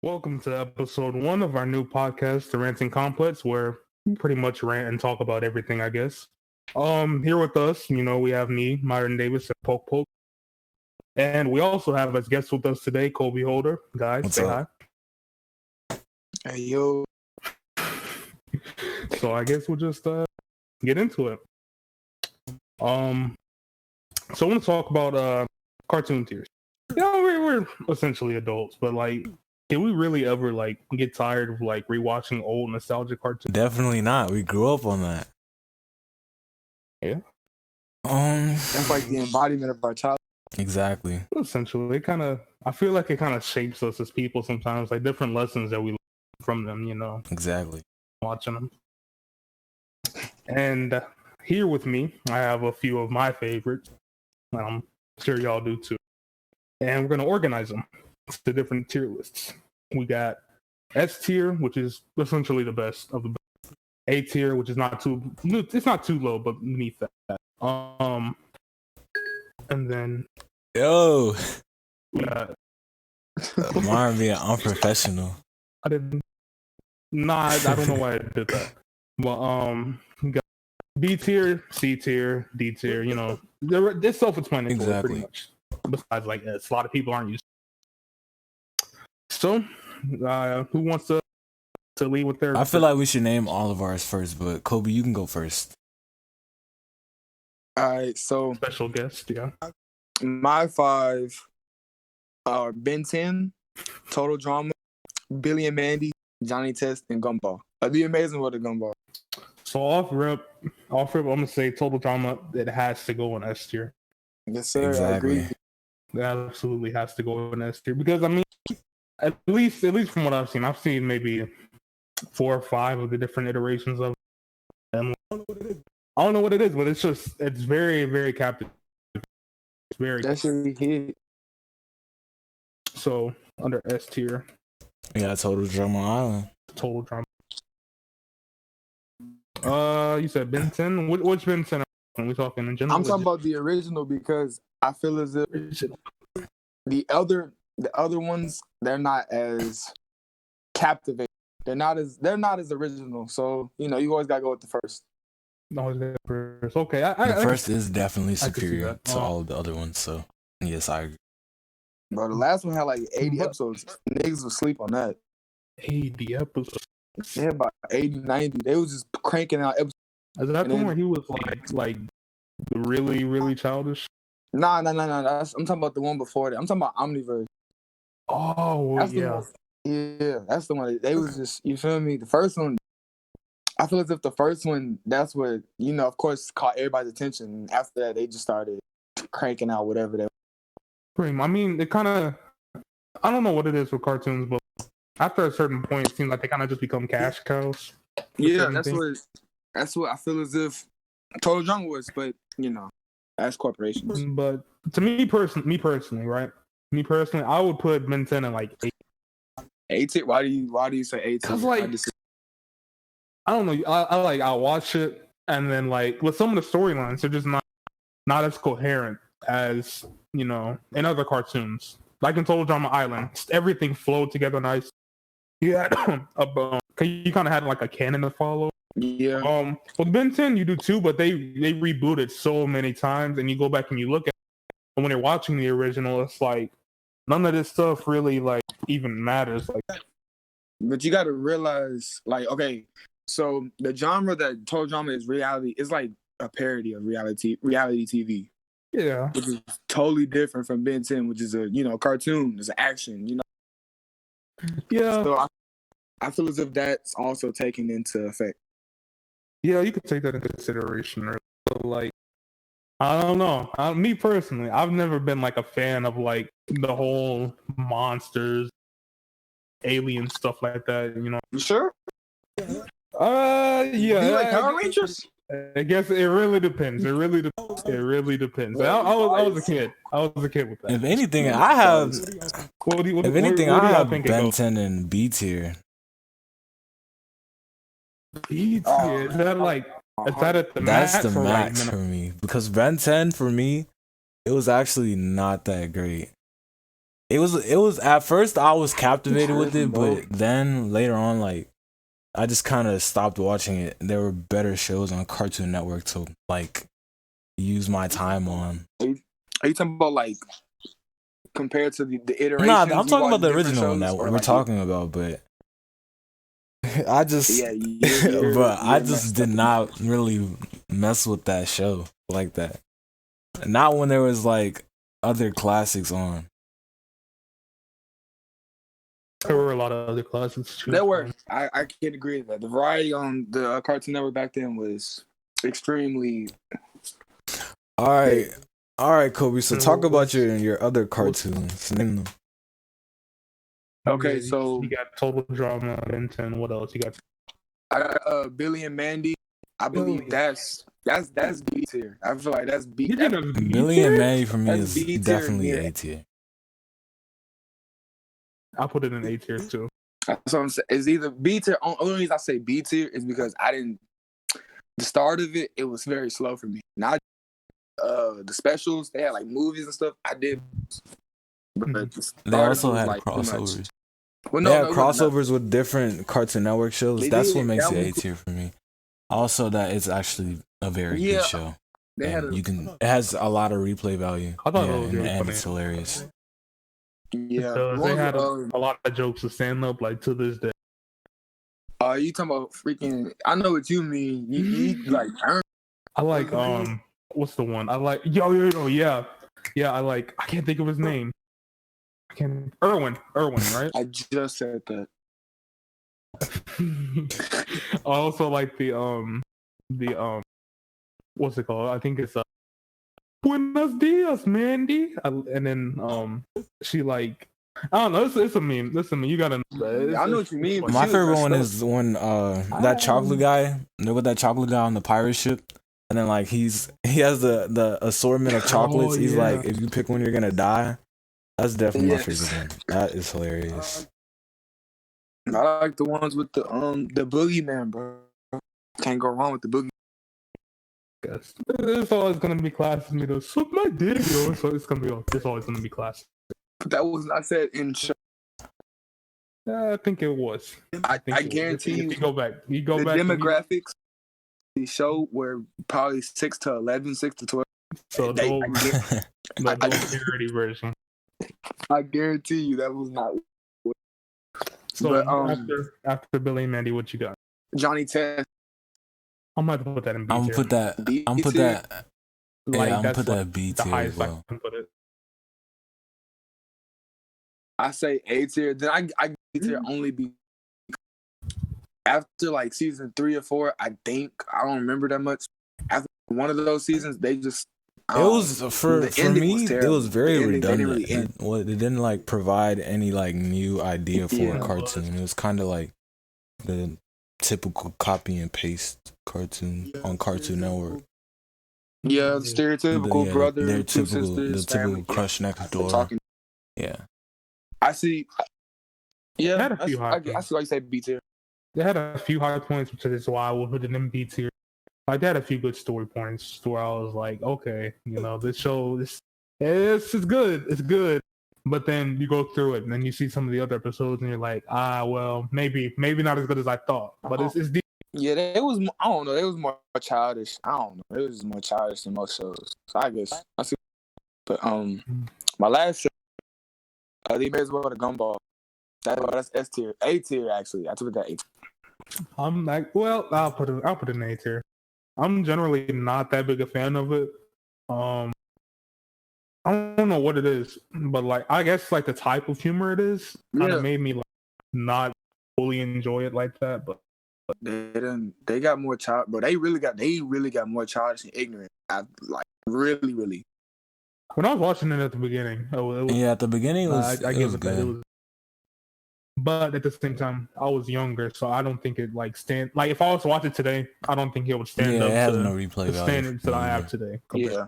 Welcome to episode 1 of our new podcast, The Ranting Complex, where we pretty much rant and talk about everything, I guess. Here with us, we have me, Myron Davis, and Poke Poke. And we also have as guests with us today, Kobe Holder. Guys, What's say up? hi. Hey, yo. So I guess we'll just get into it. So I want to talk about cartoon tiers. We're essentially adults, but can we really ever get tired of rewatching old nostalgic cartoons? Definitely not. We grew up on that. Yeah. That's like the embodiment of our childhood. Exactly. Essentially, I feel like it kind of shapes us as people sometimes, like different lessons that we learn from them, Exactly. watching them. And here with me, I have a few of my favorites. I'm sure y'all do too. And we're going to organize them to different tier lists. We got S tier, which is essentially the best of the best. A tier, which is it's not too low, but beneath that. And then Yo, we got Myron being unprofessional. I don't know why I did that. But we got B tier, C tier, D tier. They're self-explanatory Exactly. pretty much. Besides, S, a lot of people aren't used. So, who wants to lead with their? I feel like we should name all of ours first, but Kobe, you can go first. All right, so special guest. Yeah. my 5 are Ben 10, Total Drama, Billy and Mandy, Johnny Test, and Gumball. The Amazing World of Gumball. So off rip, I'm gonna say Total Drama. It has to go in S tier. Yes, sir. Exactly. I agree. It absolutely has to go in S tier because at least from what I've seen maybe 4 or 5 of the different iterations of it. And I don't know what it is, but it's very, very captivating. It's very That should be hit. So under S tier, We got Total Drama Island. Total Drama. You said Ben 10? Which Ben 10 are we talking in general? I'm talking about the original because I feel as if the other ones, they're not as captivating. They're not as original. So you always gotta go with the first. No, it's first. Okay, The first is definitely I could see superior that. to all of the other ones. So yes, I agree. Bro, the last one had 80 episodes. Niggas would sleep on that. 80 episodes. They had about 80, 90. They was just cranking out episodes. Is that the one where he was really, really childish? Nah. I'm talking about the one before that. I'm talking about Omniverse. Oh, That's yeah. that's the one. They was just, you feel me? The first one, I feel as if the first one, that's what, of course, caught everybody's attention. And after that, they just started cranking out whatever they. It kind of, I don't know what it is with cartoons, but after a certain point, it seems like they kind of just become cash cows. Yeah, that's what I feel as if Total Drama was, but as corporations. But to me personally, right? Me personally, I would put Ben 10 in 8. 18? Why do you say 18? Because I don't know. I'll watch it, and then with some of the storylines, they're just not as coherent as in other cartoons. Like in Total Drama Island, everything flowed together nice. You had you kind of had a canon to follow. Yeah. With Ben 10, you do too, but they reboot it so many times, and you go back and you look at it, and when you're watching the original, it's none of this stuff really even matters. But you got to realize, okay, so the genre that Total Drama is reality is like a parody of reality TV. Yeah. Which is totally different from Ben 10, which is a cartoon, it's an action, Yeah. So I feel as if that's also taken into effect. Yeah, you could take that into consideration. But I don't know. Me personally, I've never been a fan of the whole monsters, alien stuff like that. You sure? Yeah. You like Power Rangers? I guess it really depends. It really depends. I was a kid. I was a kid with that. If anything, I have. I have Ben 10 and B tier. B tier? Is that at the max? That's the max for me because Ben 10 for me, it was actually not that great. It was at first I was captivated with it, but then later on, like, I just kind of stopped watching it. There were better shows on Cartoon Network to like use my time on. Are you talking about like compared to the iterations? Nah, I'm talking about the original one that we're talking about, but I just but I just did not really mess with that show like that. Not when there was like other classics on. There were a lot of other classics too. There were. I can't agree with that. The variety on the Cartoon Network back then was extremely. All right, Kobe. So talk about your other cartoons. Name them. Okay, so you got Total Drama, Ben 10. What else you got? I got Billy and Mandy. I believe that's B tier. I feel like that's B. Billy and Mandy for me is definitely A tier. I'll put it in A tier too. That's what I'm saying. It's either B tier. Only reason I say B tier is because I didn't. The start of it was very slow for me. Not the specials. They had like movies and stuff. I did. But they also had like crossovers. Well, they had crossovers with different Cartoon Network shows. That's what makes it A tier for me. Also, that it's actually a very good show. It has a lot of replay value. I thought it was really and funny. It's hilarious. Yeah, they had a lot of jokes to stand up like to this day. You talking about freaking? I know what you mean. You like. I like what's the one? I like yeah. I like. I can't think of his name. Erwin, right? I just said that. I also like the what's it called? I think it's Buenos dias, Mandy. And then she like I don't know. It's a meme. Listen, you gotta. I know what you mean. My favorite one is when that chocolate guy. They're with that chocolate guy on the pirate ship, and then like he has the assortment of chocolates. He's like, if you pick one, you're gonna die. That's definitely my favorite one. That is hilarious. I like the ones with the boogeyman, bro. Can't go wrong with the boogie. Yes. It's always gonna be classic to me to suck my dick, yo. So it's always gonna be classic. But that was not said in show. I think it was. I guarantee you. If you go back. The demographics. The show were probably 6 to 11, 6 to 12. So the parody version. I guarantee you that was not. So but, after Billy and Mandy, what you got? Johnny Test. I'm about to put that in B tier. I'm gonna put that B tier. The highest well. I can put it. I say A tier. Then I B tier only be after like season 3 or 4. I think I don't remember that much. After one of those seasons, they just. It was for me. It was very redundant. It didn't like provide any like new idea for a cartoon. It was kind of like the typical copy and paste cartoon on Cartoon Network. Yeah, the stereotypical brother, two sisters, the typical crush next door. Yeah, I see. Yeah, had a few high I see why you say B tier. They had a few high points, which is why I would put it in B tier. Like, they had a few good story points where I was like, okay, this show, it's good. It's good. But then you go through it and then you see some of the other episodes and you're like, well, maybe not as good as I thought. But it's deep. Yeah, it was, I don't know. It was more childish. I don't know. It was more childish than most shows. So I guess I see. But my last show, The Amazing World of Gumball. That's S tier. A tier, actually. I took that A tier. I'm like, well, I'll put it in A tier. I'm generally not that big a fan of it. I don't know what it is, but like I guess like the type of humor it is kind of made me like not fully enjoy it like that. But they got more child, but they really got more childish and ignorant. Really. When I was watching it at the beginning, it was, at the beginning I give it good. But at the same time, I was younger, so I don't think it like stand. Like if I was to watch it today, I don't think it would stand up it has to no replay the standards that I have today. Yeah.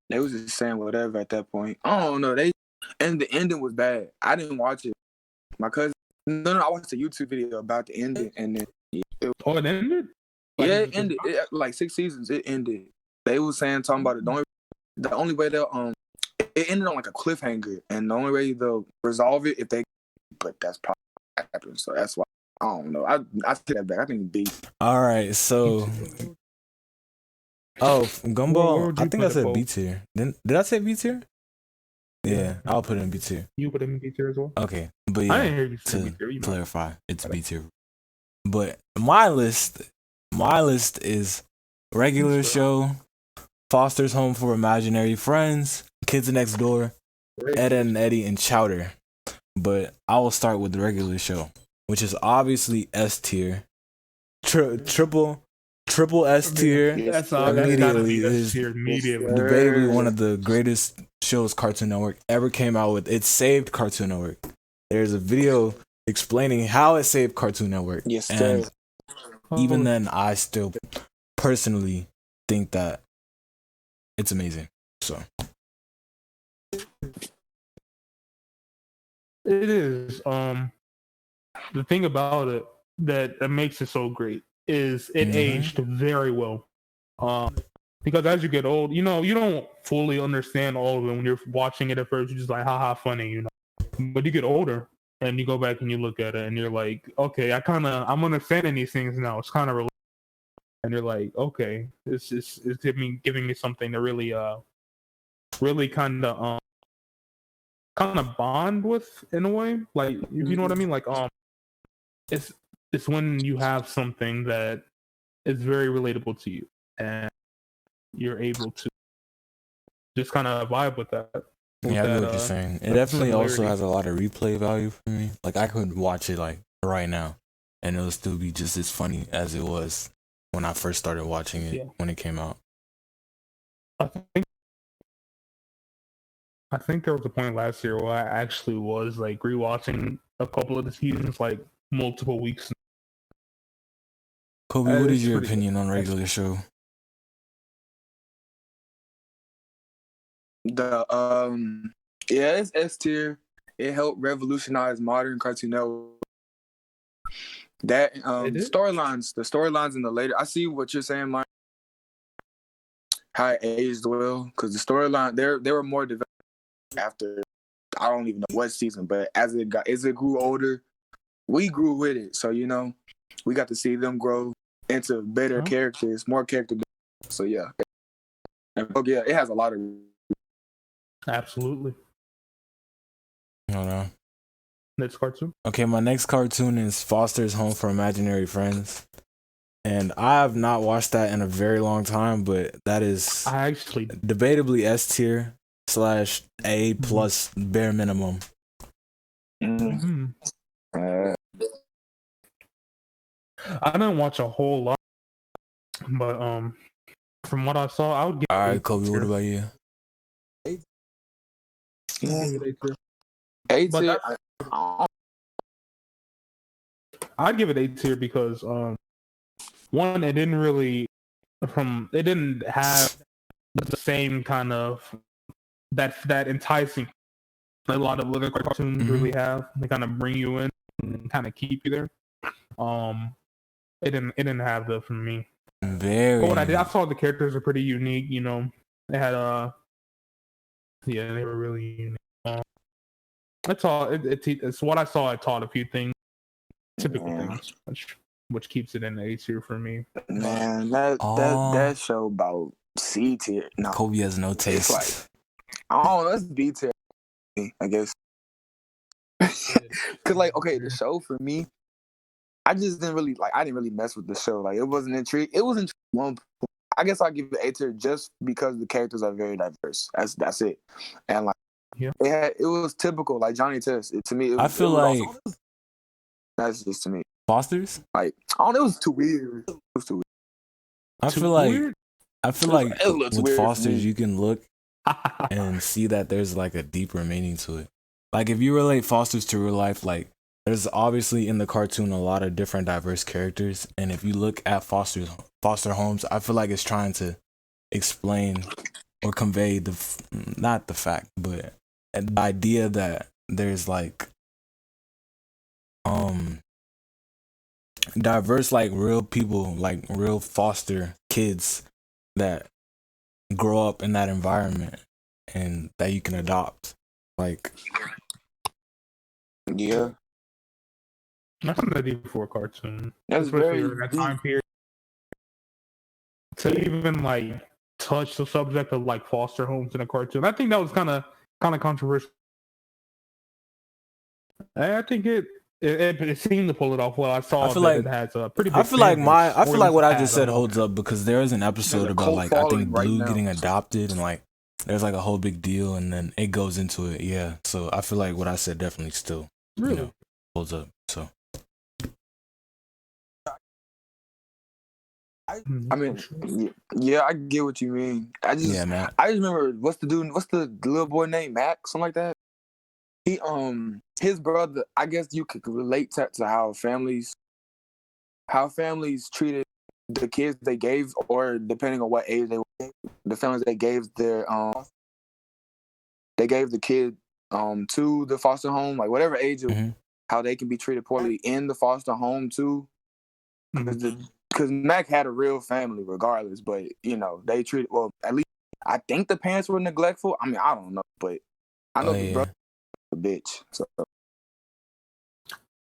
They was just saying whatever at that point. I don't know. And the ending was bad. I didn't watch it. My cousin. No, I watched a YouTube video about the ending, and then it ended. It ended. Like 6 seasons. It ended. They was talking about it. The only way they'll it ended on like a cliffhanger, and the only way they'll resolve it if they, but that's probably what happens. So that's why I don't know. I take that back. I think B. All right, so Gumball. I think I said B tier. Did I say B tier? Yeah, I'll put it in B tier. You put it in B tier as well? Okay, but yeah, I didn't hear you say to B tier. clarify, it's B tier. But my list is regular show, Foster's Home for Imaginary Friends, Kids Next Door, Ed, Edd n Eddy, and Chowder. But I will start with the regular show, which is obviously S tier. Triple S tier. That's immediately S tier. Immediately. Debatably one of the greatest shows Cartoon Network ever came out with. It saved Cartoon Network. There's a video explaining how it saved Cartoon Network. Yes, and even then, I still personally think that it's amazing. So it is. The thing about it that makes it so great is it aged very well. Because as you get old, you don't fully understand all of it when you're watching it at first. You're just like, haha, funny, But you get older and you go back and you look at it and you're like, okay, I'm understanding these things now. It's kind of, and you're like, okay, it's giving me something to really, really kind of bond with in a way. Like, you know what I mean? Like, it's when you have something that is very relatable to you and you're able to just kind of vibe with that. Yeah, I know what you're saying. It definitely also has a lot of replay value for me. Like, I could watch it like right now and it'll still be just as funny as it was when I first started watching it when it came out. I think there was a point last year where I actually was like rewatching a couple of the seasons like multiple weeks. Kobe, what is your opinion on regular show? It's S tier. It helped revolutionize modern Cartoon Network. That the storylines in the later. I see what you're saying, Mike. How it aged well, because the storyline they were more developed after. I don't even know what season, but as it grew older, we grew with it. So we got to see them grow into better characters, more character. So yeah, it has a lot of. Absolutely. Hold on. Next cartoon. Okay, my next cartoon is Foster's Home for Imaginary Friends, and I have not watched that in a very long time. But that is debatably S tier / A plus bare minimum. Mm-hmm. I didn't watch a whole lot, but from what I saw, I would give. All right, Kobe. What about you? A tier. I'd give it A tier because one, it didn't have the same kind of that enticing a lot of other cartoons really have. They kind of bring you in and kind of keep you there. It didn't have that for me. But what I saw the characters are pretty unique. They had they were really unique. That's all. It's what I saw. I taught a few things, typical things, which keeps it in the A tier for me. Man, that show about C tier. No, Kobe has no taste. Like, that's B tier, I guess. Cause the show for me, I just didn't really I didn't really mess with the show. Like, it wasn't intriguing. It was one. I guess I'll give it A tier just because the characters are very diverse. That's it, and it was typical, like Johnny Test. To me, I feel like that's just to me. Foster's? It was too weird. It was too weird. I feel like with Foster's, you can look and see that there's a deeper meaning to it. Like, if you relate Foster's to real life, there's obviously in the cartoon a lot of different diverse characters, and if you look at Foster Homes, I feel like it's trying to explain or convey not the fact, but the idea that there's diverse real people, real foster kids that grow up in that environment, and that you can adopt. Like, yeah, That's something deep for a cartoon, that's especially very in that deep. time period. To even like touch the subject of like foster homes in a cartoon, I think that was kind of controversial. I think it seemed to pull it off well. I saw I feel that like it has a pretty big. I feel like what I just said had, holds up, because there is an episode about cult like I following think right Blue now. getting adopted, and like there's like a whole big deal, and then it goes into it. Yeah, so I feel like what I said definitely still really holds up. So I mean, yeah, I get what you mean. I just remember what's the little boy named Mac, something like that. He his brother. I guess you could relate to how families treated the kids they gave, or depending on what age they were, the families they gave the kid to the foster home, like whatever age, how they can be treated poorly in the foster home too. Because Mac had a real family regardless, but they treated, well, at least I think the parents were neglectful. I mean, I don't know, but I know the brother was a bitch. So.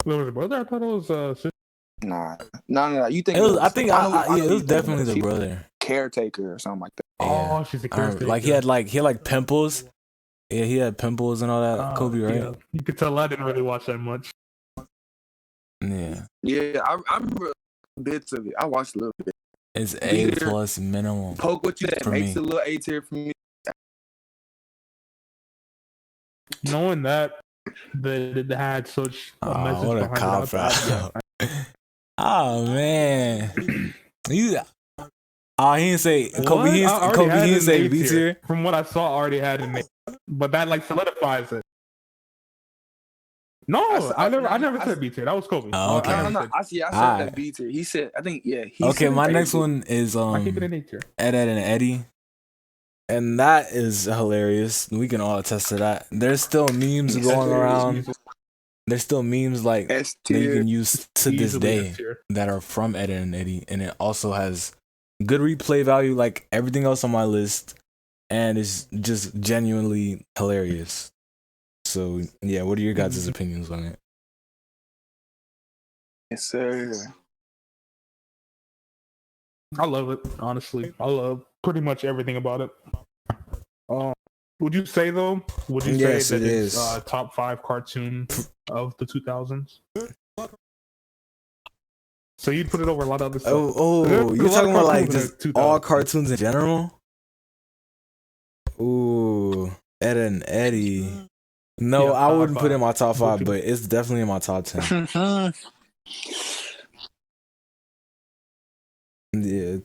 What was it, brother? I thought it was sister. Nah. You think it was? It was definitely the brother, caretaker or something like that. Oh, she's a caretaker. Like he had pimples. Yeah, he had pimples and all that. Kobe, right? Yeah. You could tell I didn't really watch that much. Yeah. Yeah, I remember bits of it. I watched a little bit. It's A+ minimum. Poke what you said makes it a little A tier for me. Knowing that they had such a message what a behind cop out. Oh man, he didn't say Kobe. He didn't say B tier. From what I saw, I already had it, but that like solidifies it. No, I never said B tier. That was Kobe. Oh, okay. I said that B tier. He said, I think, yeah. Okay, my next one is I keep it in A tier. Ed, Edd n Eddy, and that is hilarious. We can all attest to that. There's still memes going around. There's still memes like that you can use to this day that are from Ed, Edd n Eddy, and it also has good replay value like everything else on my list, and it's just genuinely hilarious. So yeah, what are your guys' opinions on it? Yes, sir. I love it, honestly. I love pretty much everything about it. Would you say though? Yes, that it's top 5 cartoon of the 2000s? So you'd put it over a lot of other stuff. Oh, you're talking about like just all cartoons in general? Ooh, Ed, Edd n Eddy. No, yeah, I wouldn't put it in my top 5, but it's definitely in my top 10. Yeah,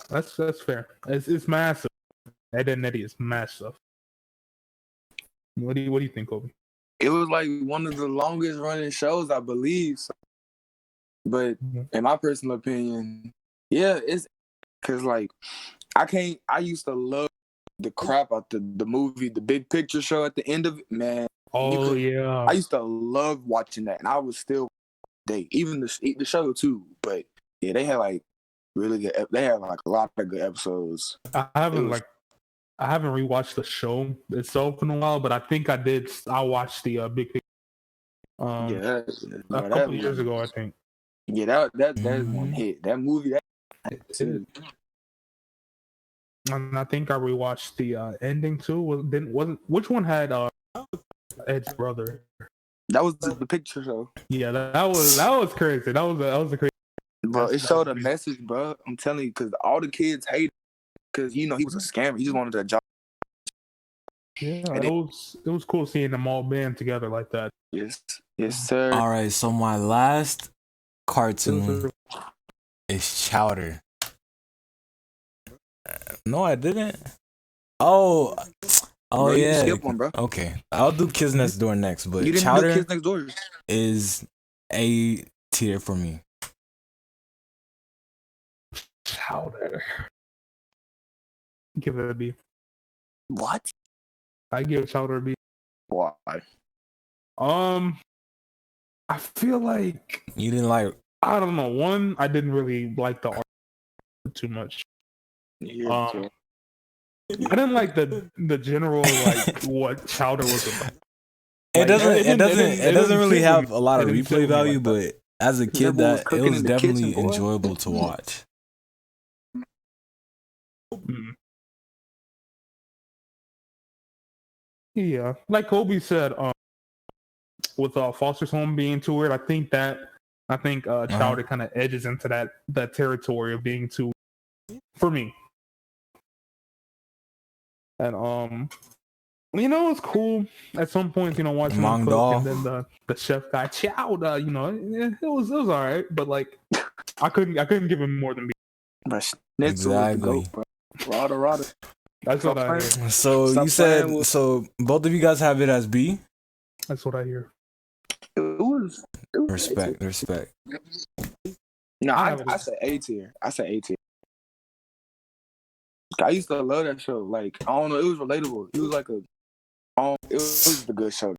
that's fair. It's massive. Ed, Edd n Eddy is massive. What do you think, Kobe? It was like one of the longest running shows, I believe. But in my personal opinion, yeah, it's because like I used to love the crap out the movie, the Big Picture show at the end of it, man. Oh yeah, I used to love watching that, and I was still even the show too. But yeah, they had like really good. They had like a lot of good episodes. I haven't rewatched the show itself in a while, but I think I did. I watched the Big Picture. A couple years ago, I think. Yeah, that one hit. That movie. And I think I rewatched the ending too. Which one had Ed's brother? That was the Picture show. Yeah, that was crazy. That was a crazy. Bro, it showed a message, bro. I'm telling you, because all the kids hated, because he was a scammer. He just wanted a job. Yeah, it was cool seeing them all band together like that. Yes, sir. All right, so my last cartoon is Chowder. No, I didn't. Oh, bro, yeah. Skip one, bro. Okay, I'll do Kids Next Door next, but you didn't Chowder do Kids Next Door. Is A tier for me. Chowder. Give it a B. What? I give Chowder a B. Why? I feel like you didn't like. I don't know. One, I didn't really like the art too much. Yeah, I didn't like the general like what Chowder was about. It Like, doesn't really have a lot of It didn't replay feel value, like that. but as a kid, boy was that it cooking was in the definitely kitchen, boy. enjoyable to watch. Mm. Yeah, like Kobe said, with Foster's Home being too weird, I think Chowder kind of edges into that territory of being too for me. And it's cool at some points, watching him cook, Mongdal. and then the chef guy Chowder, it was all right, but like I couldn't give him more than me. But Schnitzel was the goat, bro. Rada. That's what I hear. So you said so both of you guys have it as B? That's what I hear. It was Respect. No, I said A tier. I used to love that show. Like, I don't know, it was relatable. It was like it was the good show.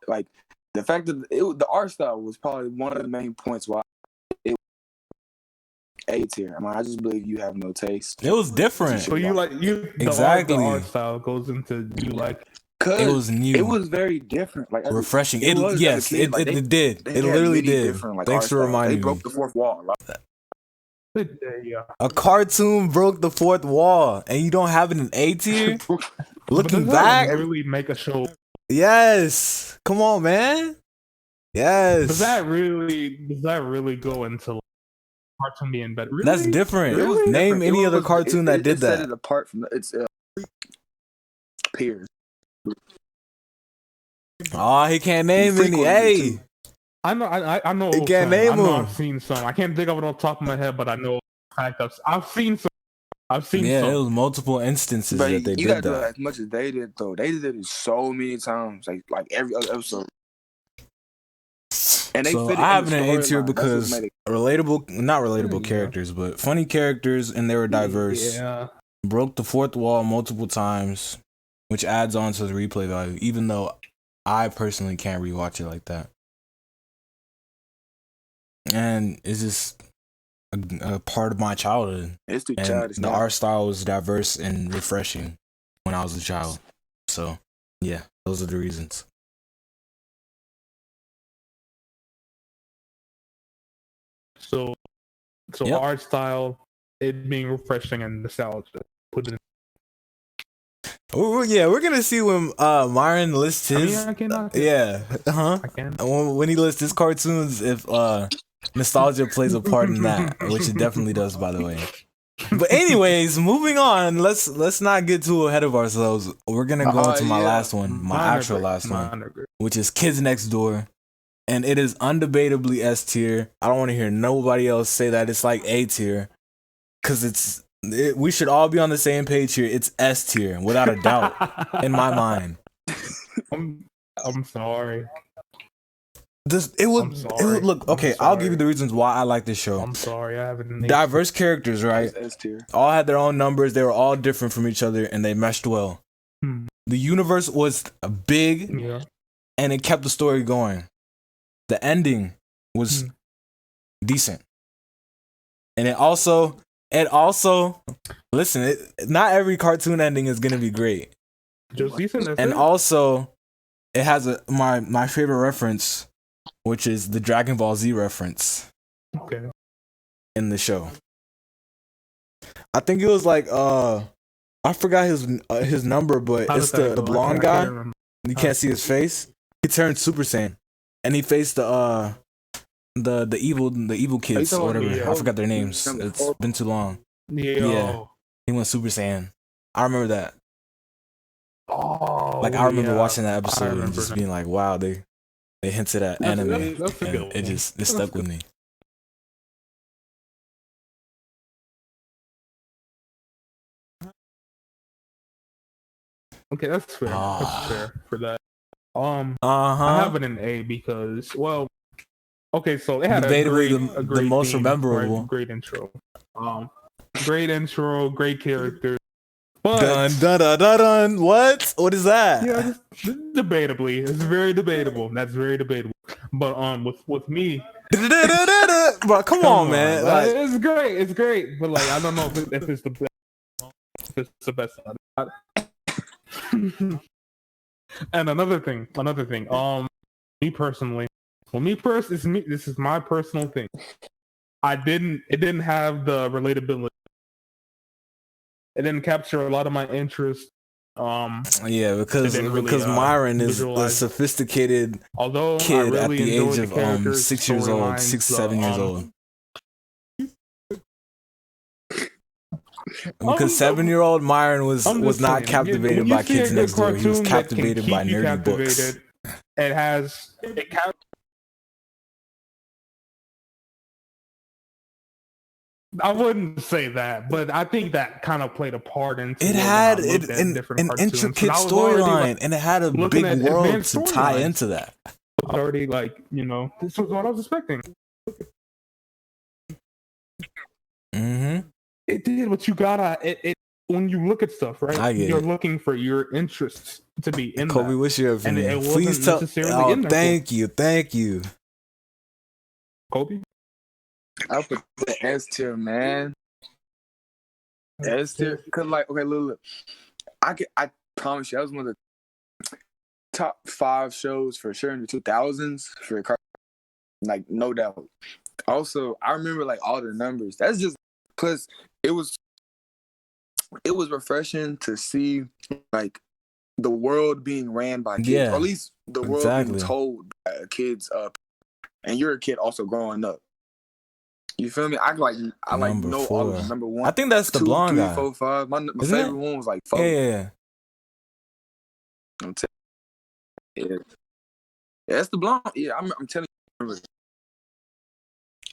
Like the fact that the art style was probably one of the main points why it was A tier. I mean, I just believe you have no taste. It was different. So you exactly the art style goes into you like. It was new. It was very different, like refreshing. It did. It did. It literally did. Like, thanks for reminding me. They broke the fourth wall. Right? Yeah. A cartoon broke the fourth wall, and you don't have it in A tier. Looking back, really make a show. Yes. Come on, man. Yes. Does that really go into like, cartoon being better? Really? That's different. Really? Name any other cartoon that did that. Set it apart from its peers. Oh, he can't name any. Hey, I know. He can't name them. I've seen some. I can't think of it off the top of my head, but I know. I've seen some. Yeah, it was multiple instances but that they did you gotta do that. as much as they did, though. They did it so many times, like every other episode. And they so I have an A tier because not relatable characters, but funny characters, and they were diverse. Yeah. Broke the fourth wall multiple times, which adds on to the replay value, even though I personally can't rewatch it like that. And it's just a part of my childhood. It's too and childish. The art style was diverse and refreshing when I was a child. So, yeah, those are the reasons. So Yep. Art style, it being refreshing and nostalgia. Put it in. Oh yeah, we're gonna see when Myron lists his. I cannot. Yeah, I can. When he lists his cartoons, if nostalgia plays a part in that, which it definitely does, by the way. But anyways, moving on. Let's not get too ahead of ourselves. We're gonna go into my last one, my actual last one, which is Kids Next Door, and it is undebatably S tier. I don't want to hear nobody else say that it's like A tier, because we should all be on the same page here. It's S tier, without a doubt, in my mind. I'm sorry. It would look okay. I'll give you the reasons why I like this show. I'm sorry, I haven't. Diverse characters, right? S tier. All had their own numbers. They were all different from each other, and they meshed well. Hmm. The universe was big, and it kept the story going. The ending was decent, and it also listen. Not every cartoon ending is gonna be great. Just decent. And also, it has my favorite reference, which is the Dragon Ball Z reference. Okay. In the show, I think it was like I forgot his number, but it's the blonde guy. You can't see his face. He turned Super Saiyan, and he faced the evil kids or whatever. I forgot their names. It's been too long. Yeah, he went Super Saiyan. I remember that. Oh, I remember watching that episode and just being like, "Wow, they hinted at anime, and it stuck with me." Okay, that's fair. That's fair for that. I have it in A because, well, okay, so it had a great the most theme, memorable, right? Great intro, great characters. But dun. What is that? Yeah, debatably, it's very debatable. That's very debatable. But with me, but come on, man. It's great. But like, I don't know if it's the best. It's the best. And another thing. Me personally, this is my personal thing. It didn't have the relatability. It didn't capture a lot of my interest. Yeah, because Myron is a sophisticated kid at the age of 6 years old, 6, 7 years old. Because 7-year-old Myron was not captivated by Kids Next Door. He was captivated by nerdy books. I wouldn't say that, but I think that kind of played a part into it. Had an intricate storyline, and it had a big world to tie into that. Already, this was what I was expecting. Mm-hmm. It did what you gotta. It when you look at stuff, right? You're looking for your interests to be in. Kobe, what's your opinion? Please tell. Oh, thank you, Kobe. I put the S tier, man. S tier, cause okay, look. I promise you, that was one of the top 5 shows for sure in the 2000s for no doubt. Also, I remember all the numbers. That's just because it was refreshing to see the world being ran by kids, or at least the world being told by kids up, and you're a kid also growing up. You feel me? I know all of number 1. I think that's the 2, blonde 3, guy. 4, 5. My favorite one was 4. Yeah. I'm telling you. Yeah, that's the blonde. Yeah, I'm telling you.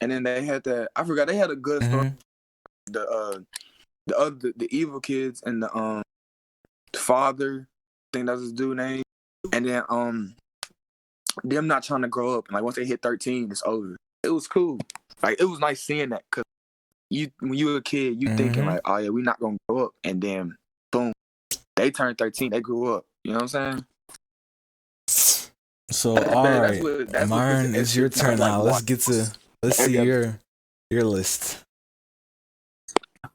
And then they had that. I forgot they had a good story. The evil kids and the father. I think that's his dude name. And then them not trying to grow up. And once they hit 13, it's over. It was cool. It was nice seeing that, because when you were a kid, you thinking oh yeah, we're not gonna grow up, and then boom, they turned 13, they grew up. You know what I'm saying? So all right, Myron, it's your turn now. Let's see your list.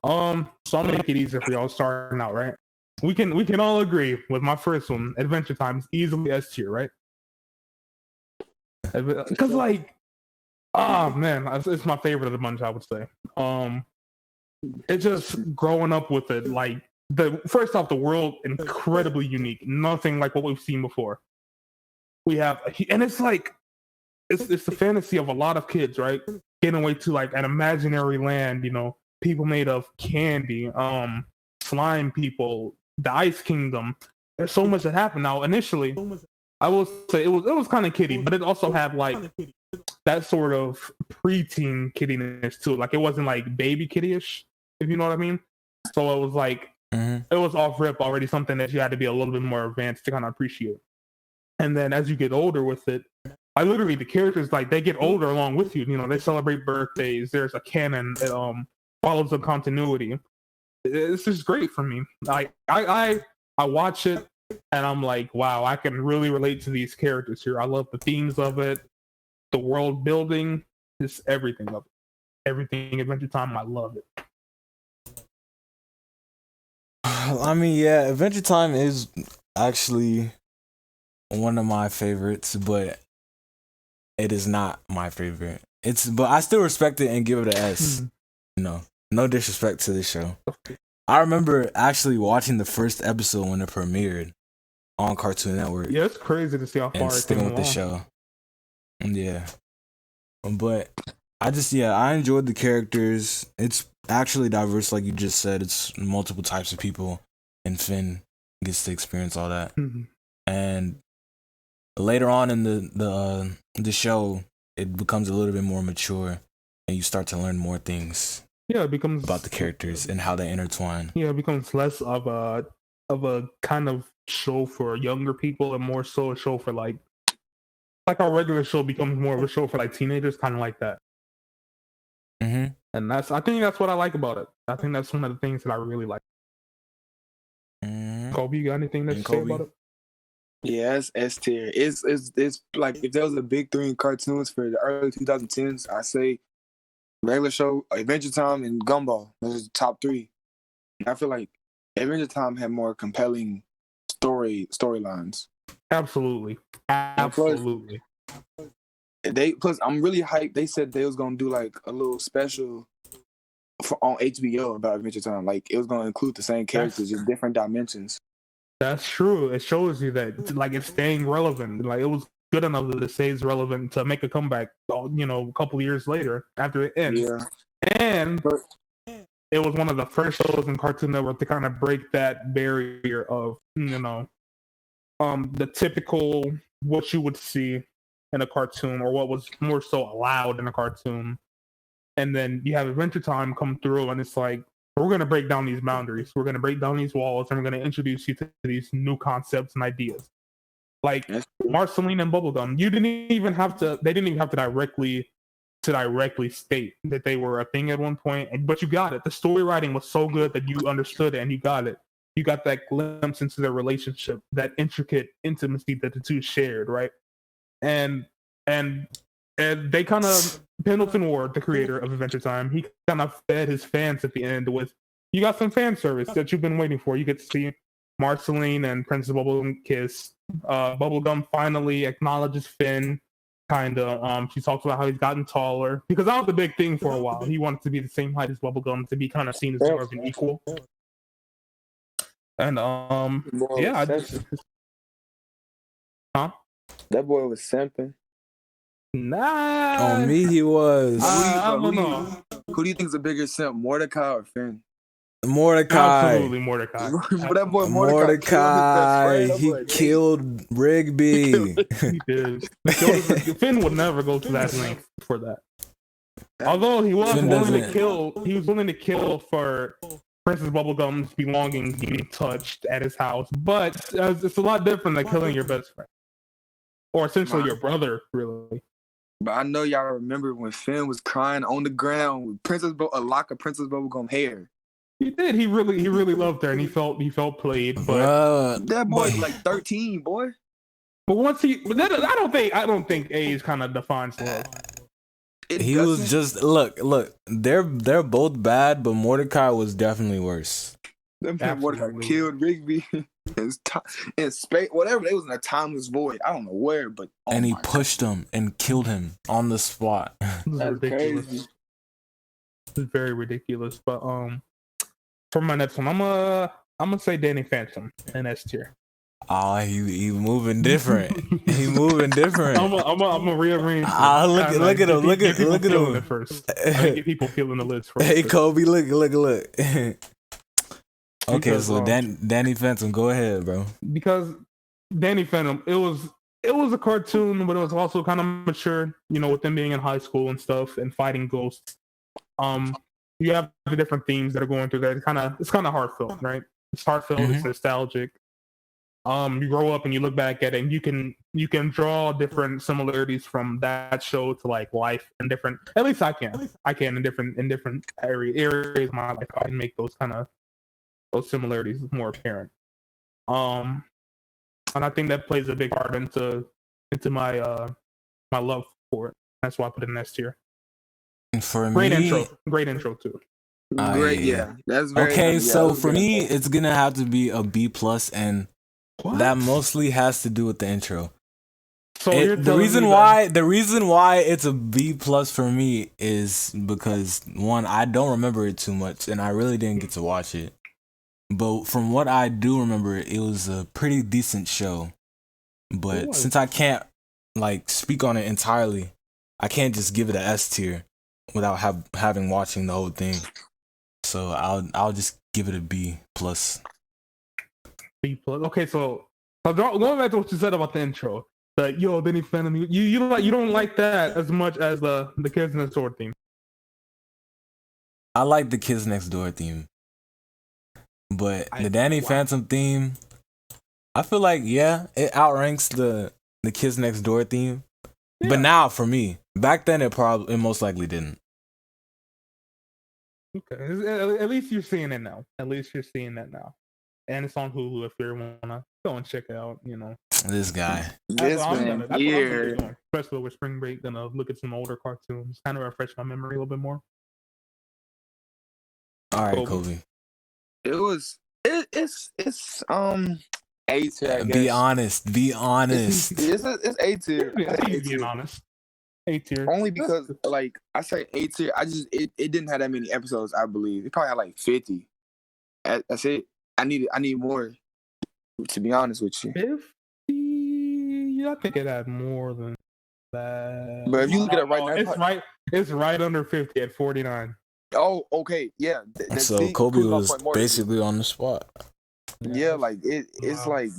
So I'm gonna make it easier for y'all starting out, right? We can all agree with my first one, Adventure Time, is easily S tier, right? Because oh man, it's my favorite of the bunch, I would say. It's just growing up with it. First off, the world incredibly unique, nothing like what we've seen before. We have, and it's it's the fantasy of a lot of kids, right? Getting away to an imaginary land, people made of candy, slime people, the Ice Kingdom. There's so much that happened. Now, initially, I will say it was kind of kiddie, but it also had that sort of preteen kiddiness too. It wasn't baby kiddie-ish, if you know what I mean. So it was it was off rip already something that you had to be a little bit more advanced to kind of appreciate. And then as you get older with it, literally the characters they get older along with you. They celebrate birthdays. There's a canon that follows the continuity. It's just great for me. I watch it and I'm wow, I can really relate to these characters here. I love the themes of it. The world building, just everything of it. Everything Adventure Time, I love it. I mean, yeah, Adventure Time is actually one of my favorites, but it is not my favorite. But I still respect it and give it an S. No disrespect to this show. I remember actually watching the first episode when it premiered on Cartoon Network. Yeah, it's crazy to see how far it's sticking with the show. Yeah, but I enjoyed the characters. It's actually diverse, like you just said. It's multiple types of people, and Finn gets to experience all that. And later on in the show, it becomes a little bit more mature, and you start to learn more things. Yeah, it becomes about the characters and how they intertwine. Yeah, it becomes less of a kind of show for younger people and more so a show for our regular show becomes more of a show for teenagers, kind of like that. And I think that's what I like about it. I think that's one of the things that I really like. Kobe, you got anything to say about it? Yeah, it's S tier. It's if there was a big 3 in cartoons for the early 2010s, I say regular show, Adventure Time, and Gumball. Those are the top 3. And I feel Adventure Time had more compelling storylines. Absolutely. Plus, I'm really hyped. They said they was gonna do like a little special on HBO about Adventure Time. Like it was gonna include the same characters, just different dimensions. That's true. It shows you that like it's staying relevant. Like it was good enough that it stays relevant to make a comeback. A couple of years later after it ends. Yeah. And it was one of the first shows in Cartoon Network to kind of break that barrier of the typical what you would see in a cartoon or what was more so allowed in a cartoon. And then you have Adventure Time come through and it's like, we're going to break down these boundaries. We're going to break down these walls and we're going to introduce you to these new concepts and ideas. Like Marceline and Bubblegum, they didn't even have to directly state that they were a thing at one point, but you got it. The story writing was so good that you understood it and you got it. You got that glimpse into their relationship, that intricate intimacy that the two shared, right? And they kind of, Pendleton Ward, the creator of Adventure Time, he kind of fed his fans at the end with, you got some fan service that you've been waiting for. You get to see Marceline and Princess Bubblegum kiss. Bubblegum finally acknowledges Finn, kind of. She talks about how he's gotten taller, because that was the big thing for a while. He wanted to be the same height as Bubblegum, to be kind of seen as more of an equal. And that boy was simping. Nah. On me, he was. I don't know. Who do you think is a bigger simp, Mordecai or Finn? Mordecai. Absolutely, Mordecai. But that boy Mordecai, he killed Rigby. He did. Finn would never go to that length for that. Although he was willing to kill for Princess Bubblegum's belongings being touched at his house. But it's a lot different than killing your best friend. Or essentially your brother, really. But I know y'all remember when Finn was crying on the ground with a lock of Princess Bubblegum hair. He did. He really loved her, and he felt played. But that boy's like 13, boy. But once I don't think age kind of defines love. He was just look. They're both bad, but Mordecai was definitely worse. Mordecai killed Rigby in space, whatever. They was in a timeless void. I don't know where, but and he pushed him and killed him on the spot. That's ridiculous. Crazy. It's very ridiculous. But for my next one, I'm gonna say Danny Phantom in S tier. Oh, he moving different. He moving different. I'm gonna rearrange. Look at him. At first, get people feeling the lids first. Hey Kobe, look. Okay, so Danny Phantom, go ahead, bro. Because Danny Phantom, it was a cartoon, but it was also kind of mature. With them being in high school and stuff and fighting ghosts. You have the different themes that are going through there. It's kind of heartfelt, right? It's heartfelt. Mm-hmm. It's nostalgic. You grow up and you look back at it, and you can draw different similarities from that show to like life and different. At least I can in different areas of my life. I can make those similarities more apparent. And I think that plays a big part into my my love for it. That's why I put it in S tier. For great me, great intro too. Great, yeah. That's very okay. So for me, it's gonna have to be a B+, and that mostly has to do with the intro. So the reason why it's a B+ for me is because one, I don't remember it too much, and I really didn't get to watch it. But from what I do remember, it was a pretty decent show. But since I can't speak on it entirely, I can't just give it an S tier without having watching the whole thing. So I'll just give it a B+. B+. Okay, so going back to what you said about the intro, Danny Phantom, you don't like that as much as the Kids Next Door theme. I like the Kids Next Door theme. But the Danny Phantom theme, I feel like, it outranks the Kids Next Door theme. Yeah. But now, for me, back then it most likely didn't. Okay, at least you're seeing it now. And it's on Hulu if you wanna go and check it out. This guy. Especially with spring break, gonna look at some older cartoons, kind of refresh my memory a little bit more. All right, Kobe. It it's A tier. I guess. Be honest. Be honest. It's A tier. Being honest. A tier. Only because like I say A tier. It didn't have that many episodes. I believe it probably had like 50. That's it. I need more. To be honest with you. 50? Yeah, I think it had more than that. But if you look at it right now, it's right under 50 at 49. Oh, okay, yeah. So Kobe was basically on the spot. Yeah, like it's like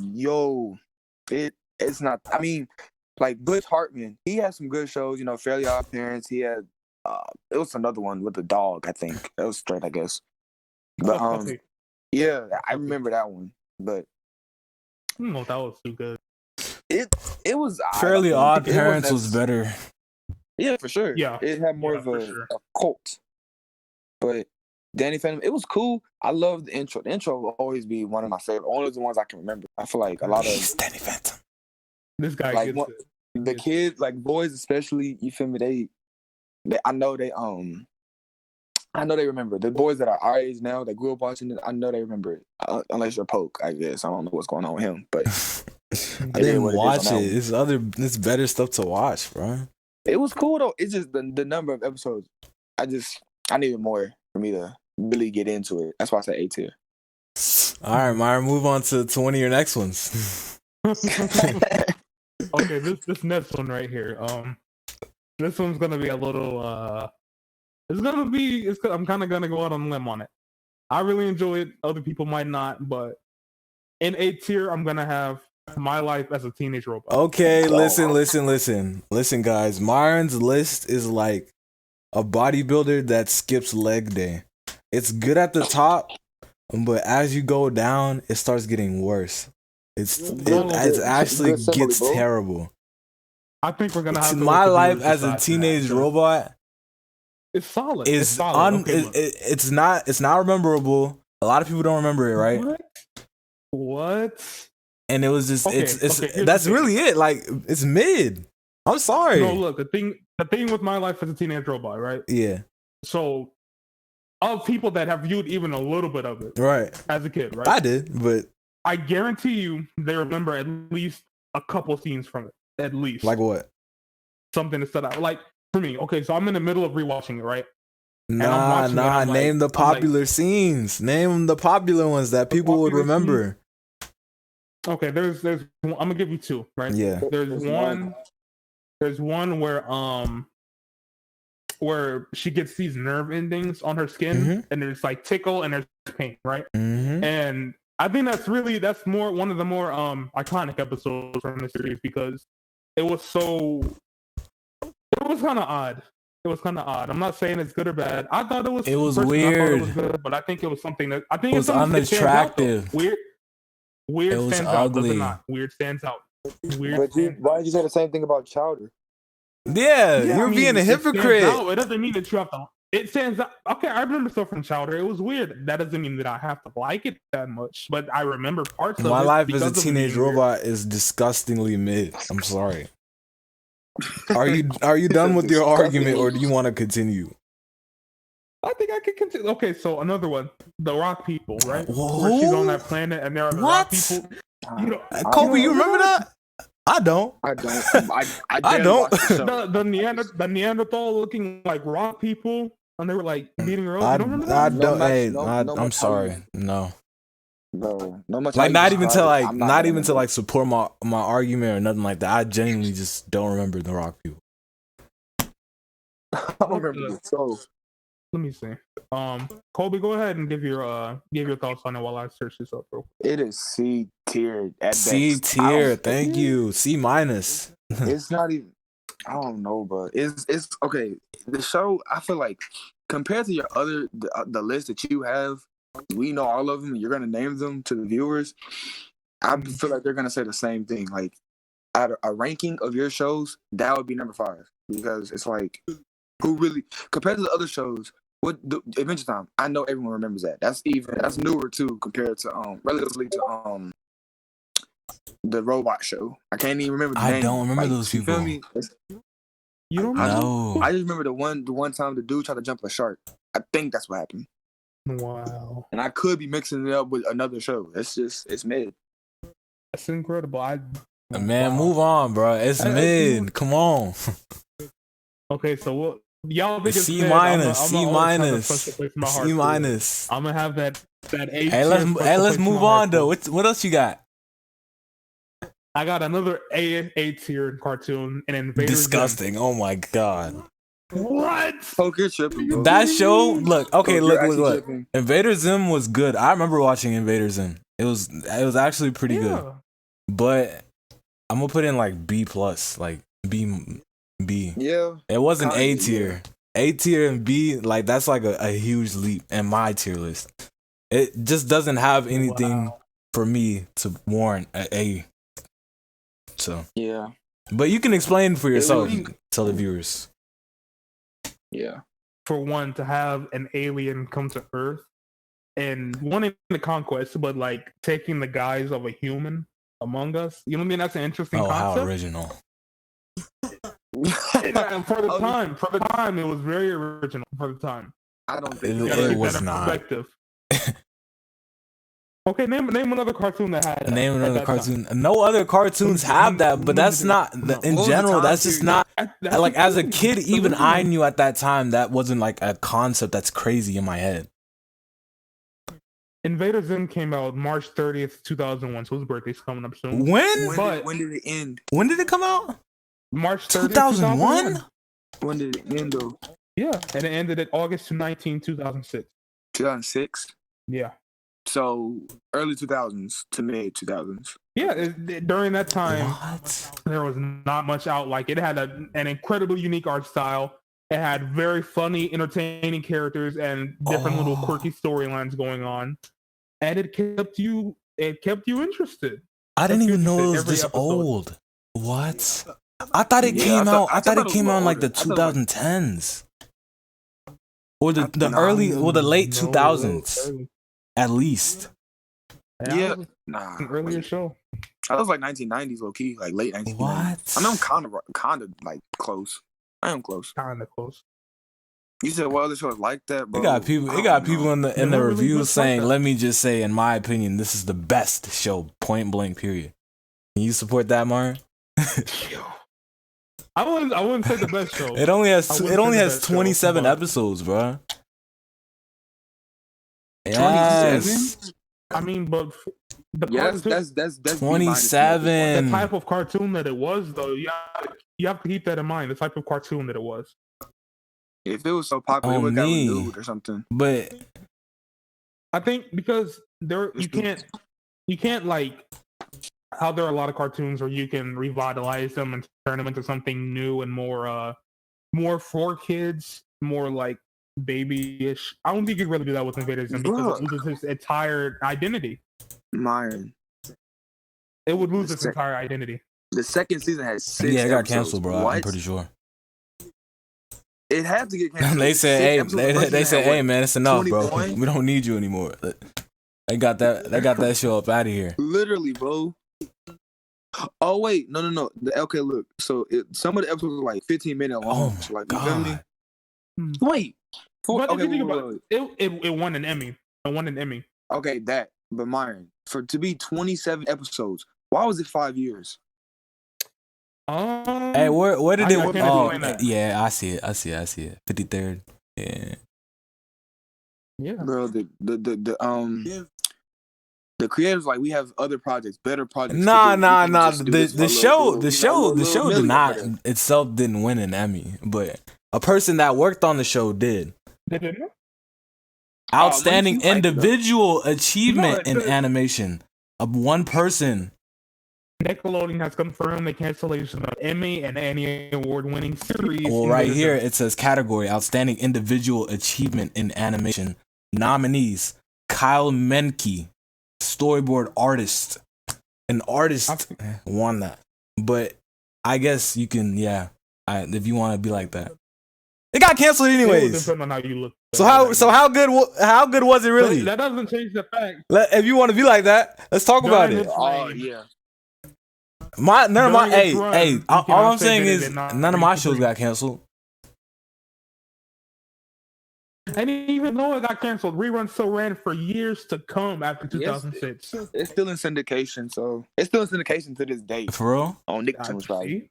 it's not. I mean, like Butch Hartman, he had some good shows. You know, Fairly Odd Parents. He had it was another one with the dog. I think that was straight. I guess. But yeah, I remember that one. But I don't know if that was too good. It was Fairly Odd Parents was better. Yeah, for sure. Yeah, it had more of a cult. But Danny Phantom, it was cool. I love the intro. The intro will always be one of my favorite. Only the ones I can remember. I feel like a lot of Danny Phantom. This guy like gets the kids, like boys especially. You feel me? I know they remember the boys that are our age now that grew up watching it. I know they remember it. Unless you're Poke, I guess. I don't know what's going on with him, but I didn't watch it. It's better stuff to watch, bro. It was cool though. It's just the number of episodes. I needed more for me to really get into it. That's why I said A tier. All right, Myron, move on to one of your next ones. Okay, this next one right here. This one's gonna be a little. I'm kind of gonna go out on a limb on it. I really enjoy it. Other people might not, but in A tier, I'm gonna have My Life as a Teenage Robot. Okay, listen, guys. Myron's list is like a bodybuilder that skips leg day. It's good at the top, but as you go down, it starts getting worse. It actually gets terrible. I think we're gonna have My Life as a Teenage Robot. It's solid. It's solid. It's not rememberable. A lot of people don't remember it, right? What? And it was just that's really it. Like it's mid. I'm sorry. No, look, the thing with My Life as a Teenage Robot, right? Yeah. So, of people that have viewed even a little bit of it, right, as a kid, right? I did, but I guarantee you they remember at least a couple scenes from it. At least. Like what? Something that stood out. Like for me, okay, so I'm in the middle of rewatching it, right? Nah. Name the popular scenes. Name the popular ones that people would remember. Okay, there's I'm gonna give you two, right? Yeah. There's one where she gets these nerve endings on her skin, and there's like tickle and there's pain, right? And I think that's more one of the more iconic episodes from the series because it was kind of odd. It was kind of odd. I'm not saying it's good or bad. I thought it was. It was weird. It was good, but I think it was something that it was unattractive. Weird stands out, does it not? Weird stands out. Why did you say the same thing about Chowder? Yeah, you're being a hypocrite. It doesn't mean that you have to. It stands out. Okay, I remember stuff from Chowder. It was weird. That doesn't mean that I have to like it that much, but I remember parts of it. My Life as a Teenage Robot is disgustingly mid. I'm sorry. Are you done with your argument, or do you want to continue? I think I can continue. Okay, so another one, the Rock People, right? Where she's on that planet, and there are the Rock People. Kobe, you remember that? I don't. I don't. I don't. The Neanderthal looking like Rock People, and they were like beating her up. You don't remember that? I don't. I'm sorry. No. No much. Like not even to support my argument or nothing like that. I genuinely just don't remember the Rock People. I don't remember the show. Let me see. Colby, go ahead and give your thoughts on it while I search this up real quick. It is C tier at best. C tier, thank you. C minus. It's not even. I don't know, but it's okay. The show, I feel like compared to your other the list that you have, we know all of them. You're gonna name them to the viewers. I feel like they're gonna say the same thing. Like, at a ranking of your shows, that would be number 5 because it's like, who really compared to the other shows. What Adventure Time? I know everyone remembers that. That's newer too compared to relatively to the robot show. I can't even remember the name. I don't remember those people. You don't know? No. I just remember the one time the dude tried to jump a shark. I think that's what happened. Wow. And I could be mixing it up with another show. It's mid. That's incredible. Man, move on, bro. It's mid. Come on. Okay, so y'all think it's C minus, C minus, C minus. I'm gonna have that A. Hey, let's move on though. What else you got? I got another A tier cartoon, and Invader Disgusting. Zim. Oh my god. What? Poker tripping, bro. That show, look. Okay, look. Invader Zim was good. I remember watching Invader Zim. It was actually pretty good. But I'm gonna put in like B plus, like B. Yeah. It wasn't A tier. A tier and B, like that's like a huge leap in my tier list. It just doesn't have anything for me to warrant an A. So yeah. But you can explain for yourself, tell the viewers. Yeah. For one, to have an alien come to Earth and wanting the conquest, but like taking the guise of a human among us. You know what I mean? That's an interesting concept. How original. For the time, it was very original. For the time, I don't think it was not. Okay, name another cartoon that had that. Name another cartoon. No other cartoons have that, but that's not in general. That's just not like as a kid. Even I knew at that time that wasn't like a concept that's crazy in my head. Invader Zim came out March 30th, 2001. So his birthday's coming up soon. When did it end? When did it come out? March 30th, 2001. When did it end though? Yeah, and it ended at August 19, 2006. 2006. Yeah. So early 2000s to mid 2000s. Yeah, during that time, there was not much out. Like it had an incredibly unique art style. It had very funny, entertaining characters and different little quirky storylines going on, and it kept you interested. I didn't even know it was this old. What? I thought it came out. I thought it came out in like the 2010s or the late 2000s. At least. Yeah. An earlier show. I was like 1990s low key, like late 1990s. What? I mean, I'm kind of like close. I am close. Kind of close. You said what other shows like that, bro? It got people in the reviews saying, "Let me just say, in my opinion, this is the best show. Point blank. Period." Can you support that, Mar? I wouldn't say the best show. It only has 27 episodes, bro. Yes. I mean, but that's 27. The type of cartoon that it was, though, you have to keep that in mind. The type of cartoon that it was. If it was so popular, it would have got renewed or something. But I think because you can't like how there are a lot of cartoons where you can revitalize them and turn them into something new and more for kids, more like babyish. I don't think you can really do that with Invader Zim because it loses its entire identity. Myron. It would lose its entire identity. The second season has 6 it got episodes. canceled, bro. What? I'm pretty sure. It had to get canceled. They said, hey, man, it's enough, bro. We don't need you anymore. They got that show up out of here. Literally, bro. Oh wait, no. Okay, look. So some of the episodes are like 15 minutes long. Oh so like, God. you feel me? Wait. It won an Emmy. It won an Emmy. Okay, that. But Myron, to be 27 episodes, why was it 5 years? Hey, where did it? Oh, yeah, I see it. 53rd. Yeah, bro. The creators like we have other projects, better projects. Nah. The show did not itself didn't win an Emmy, but a person that worked on the show did. Outstanding individual achievement in animation of one person. Nickelodeon has confirmed the cancellation of Emmy and Annie award-winning series. Well, right here it says category: Outstanding Individual Achievement in Animation. Nominees: Kyle Menke, storyboard artist. An artist won that, but I guess you can, if you want to be like that. It got canceled anyways. Depending on how you look. So how good was it really? That doesn't change the fact. If you want to be like that, let's talk about it. Oh yeah. All I'm saying is none of my shows got canceled. And even though it got canceled, reruns still ran for years to come after 2006. It's still in syndication, so it's still in syndication to this day. For real? On Nicktoons, probably.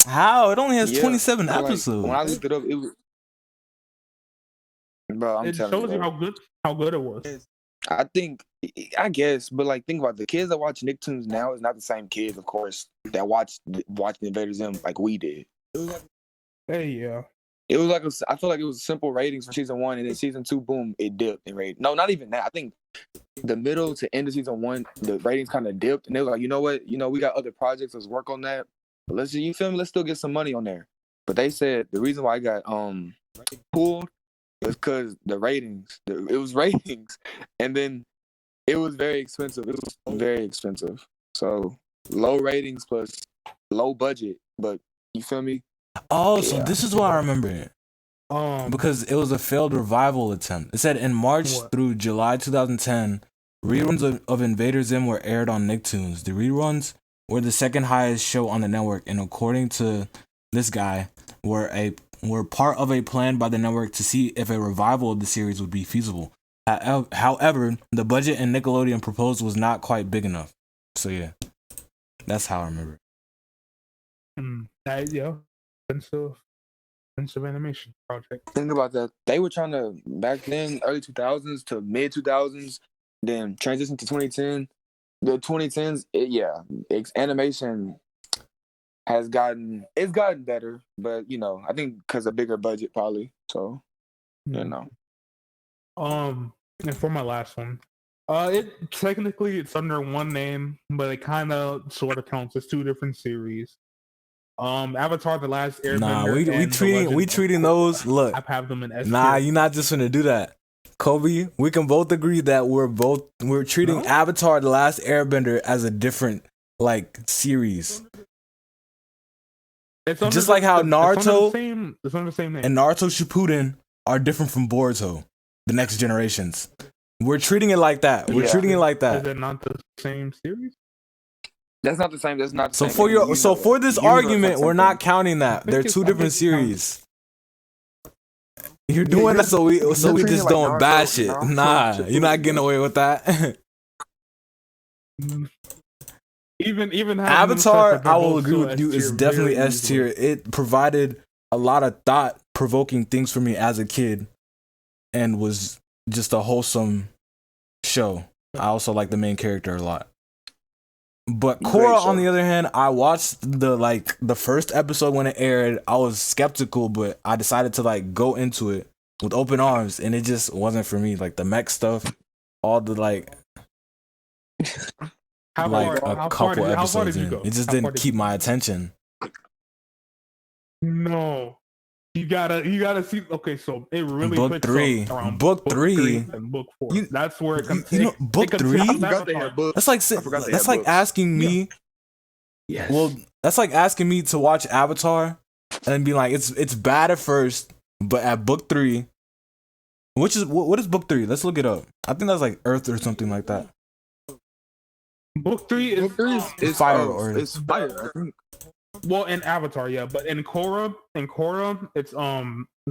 How? It only has 27 episodes. Like, when I looked it up, it was. Bro, it shows you how good it was. I guess, but like, think about the kids that watch Nicktoons now is not the same kids, of course, that watched Invader Zim like we did. Hey, yeah. It was like I feel like it was simple ratings for season 1, and then season 2, boom, it dipped in rating. No, not even that. I think the middle to end of season 1, the ratings kind of dipped, and they was like, you know what? We got other projects. Let's work on that. But let's still get some money on there. But they said the reason why I got pulled was because the ratings. It was ratings, and then it was very expensive. It was very expensive. So low ratings plus low budget, but you feel me? Oh, so this is why I remember it. Because it was a failed revival attempt. It said in March through July 2010, reruns of Invader Zim were aired on Nicktoons. The reruns were the second highest show on the network, and according to this guy, were part of a plan by the network to see if a revival of the series would be feasible. However, the budget and Nickelodeon proposed was not quite big enough. So yeah, that's how I remember it. Yeah. Expensive animation project. Think about that. They were trying to, back then, early 2000s to mid 2000s, then transition to 2010. The 2010s, animation has gotten better, but I think because of bigger budget probably. So, And for my last one, it's under one name, but it kind of sort of counts as two different series. Avatar: The Last Airbender. Nah, we treating those. Look, I have them in S. Nah, you're not just gonna do that, Kobe. We can both agree that we're treating Avatar: The Last Airbender as a different series. It's just like how Naruto it's on the same name. And Naruto Shippuden are different from Boruto, the next generations. We're treating it like that. We're treating it like that. Is it not the same series? That's not the same. That's not the so same. For this argument, we're not counting that. They're two different series. You're doing that so we just don't bash it. Nah, you're not getting away with that. Even Avatar, I will agree with you. It's definitely S tier. It provided a lot of thought-provoking things for me as a kid, and was just a wholesome show. I also like the main character a lot. But Korra, on the other hand, I watched the first episode when it aired. I was skeptical, but I decided to go into it with open arms, and it just wasn't for me. Like the mech stuff, all the a couple episodes in, it just didn't keep my attention. No. You gotta see. Okay, so it really book three, around book three, and book 4. That's where it comes. Book 3. That's like asking me. Yes. Well, that's like asking me to watch Avatar and be like, it's bad at first, but at book 3, which is what is book 3? Let's look it up. I think that's like Earth or something like that. Book 3 is fire, or it's fire. I think. Well, in Avatar, yeah, but in Korra, it's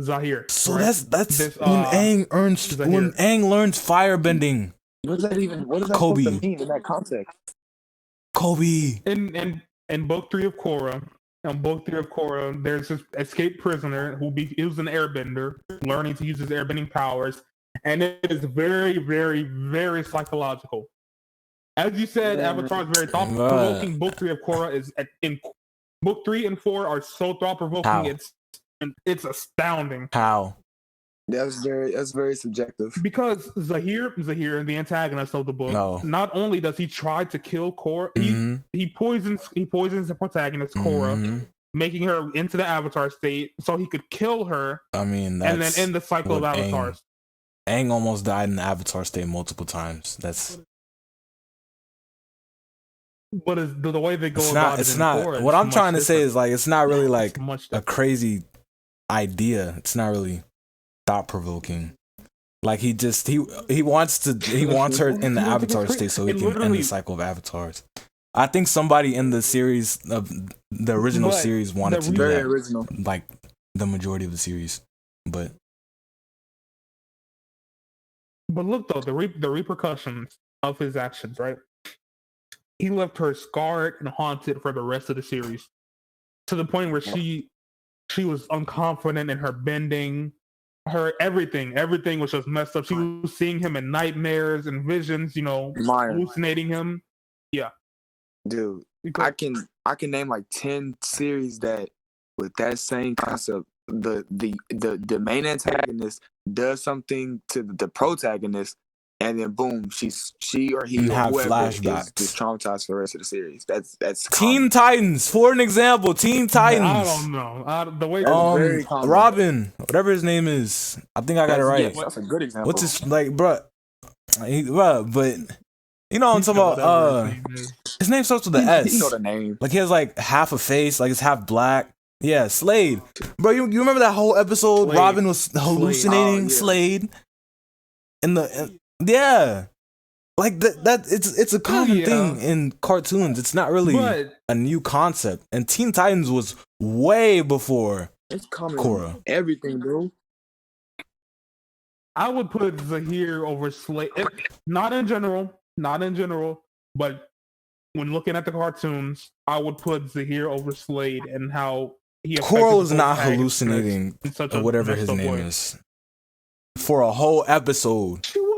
Zahir. So right? that's when Aang learns firebending. What does that Kobe. supposed to mean in that context? Kobe. In book 3 of Korra, there's this escaped prisoner who's an airbender, learning to use his airbending powers, and it is very, very, very psychological. As you said, Avatar is very thought-provoking. Book 3 of Korra is in book 3 and 4 are so thought-provoking. It's astounding. How? That's very subjective. Because Zahir, the antagonist of the book, not only does he try to kill Korra, he poisons the protagonist Korra, making her into the Avatar state so he could kill her. I mean, and then end the cycle of Avatars. Aang almost died in the Avatar state multiple times. That's. But the way they go about it, it's not. Korra, what I'm trying to say is it's not really a crazy idea. It's not really thought provoking. Like he wants her in the Avatar state so he can end the cycle of Avatars. I think somebody in the series of the original series wanted to do that. Original. Like the majority of the series, but But look though, the repercussions of his actions, right? He left her scarred and haunted for the rest of the series, to the point where she was unconfident in her bending, her everything was just messed up. She was seeing him in nightmares and visions, hallucinating him. Yeah, dude, I can name like 10 series that with that same concept. The main antagonist does something to the protagonist, and then boom, she or he or whoever flashbacks. Is traumatized for the rest of the series. That's Teen Titans, for an example. Teen Titans. I don't know. The way Robin, whatever his name is, I think I got it right. Yeah, that's a good example. What's his bruh? But you know what I'm talking about. His name starts with the S. You know the name. Like he has like half a face, like it's half black. Yeah, Slade. Bro, you remember that whole episode? Slade. Robin was hallucinating Slade. Yeah. Like that it's a common thing in cartoons. It's not really a new concept. And Teen Titans was way before Korra. Everything, bro. I would put Zahir over Slade. Not in general, but when looking at the cartoons, I would put Zahir over Slade and how Korra was not hallucinating or whatever his name is for a whole episode. She was.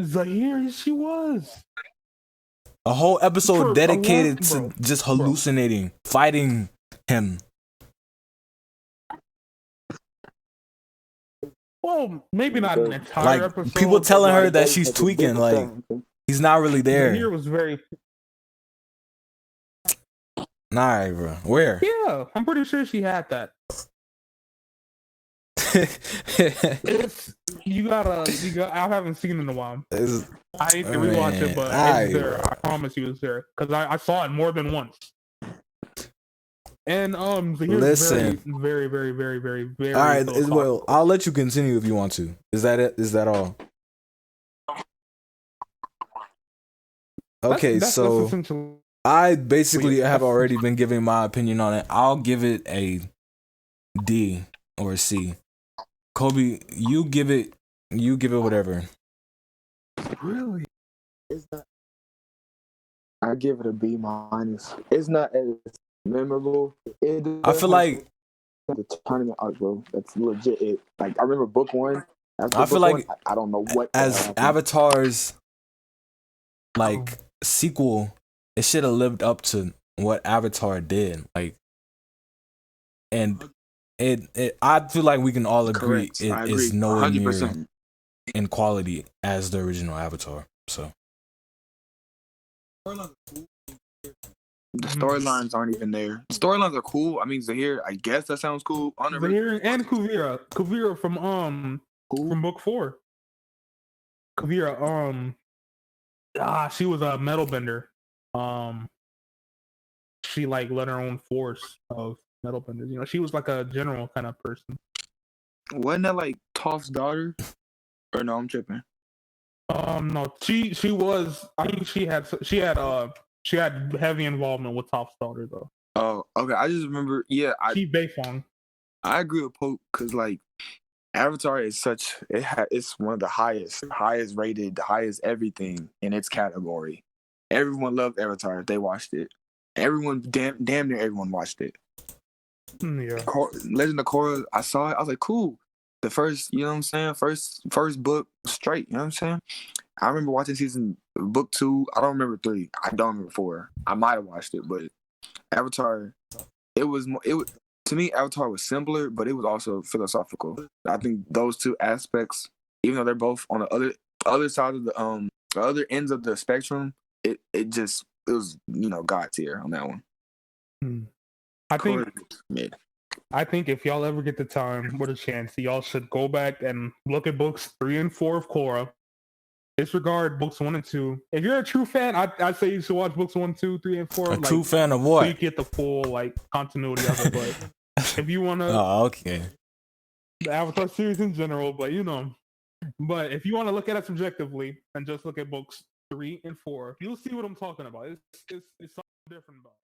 Zahir, she was. A whole episode dedicated to just hallucinating, fighting him. Well, maybe not an entire episode. People telling her that she's tweaking, like he's not really there. Zahir was very. Nah, bro. Where? Yeah, I'm pretty sure she had that. You gotta. I haven't seen it in a while. I need to rewatch it, but it's there. I promise you, it's there because I saw it more than once. And Zahir's very, very, very, very, very. All right, well, I'll let you continue if you want to. Is that it? Is that all? Okay, that's I basically have already been giving my opinion on it. I'll give it a D or a C. Kobe, you give it whatever. Really? I give it a B-. It's not as memorable. I feel like the tournament arc, bro. That's legit. It. Like I remember book one. I feel like I don't know what as Avatar's like sequel, it should have lived up to what Avatar did. Like, and it I feel like we can all agree it is nowhere near in quality as the original Avatar. So the storylines aren't even there. The storylines are cool. I mean, Zahir, I guess that sounds cool. Zahir and Kuvira from book 4. Kuvira, she was a metal bender. She like led her own force of metal benders. You know, she was like a general kind of person. Wasn't that like Toph's daughter? Or no, I'm tripping. No, she was. I think she had heavy involvement with Toph's daughter though. Oh, okay. I just remember. Yeah, she Beifong. I agree with Pope because like Avatar is it's one of the highest rated, the highest everything in its category. Everyone loved Avatar. They watched it. Everyone, damn near everyone watched it. Yeah. Legend of Korra, I saw it. I was like, cool. The first, you know what I'm saying? First book straight, you know what I'm saying? I remember watching book 2. I don't remember 3. I don't remember 4. I might have watched it, but Avatar, to me, Avatar was simpler, but it was also philosophical. I think those two aspects, even though they're both on the other side of the other ends of the spectrum, it was God tier on that one. I think if y'all ever get the time or the chance, y'all should go back and look at books 3 and 4 of Korra. Disregard books 1 and 2. If you're a true fan, I'd say you should watch books 1, 2, 3, and 4. True fan of what? So you get the full continuity of it. But if you want to, okay, the Avatar series in general, but but if you want to look at it subjectively and just look at books 3 and 4, you'll see what I'm talking about. It's something different about it.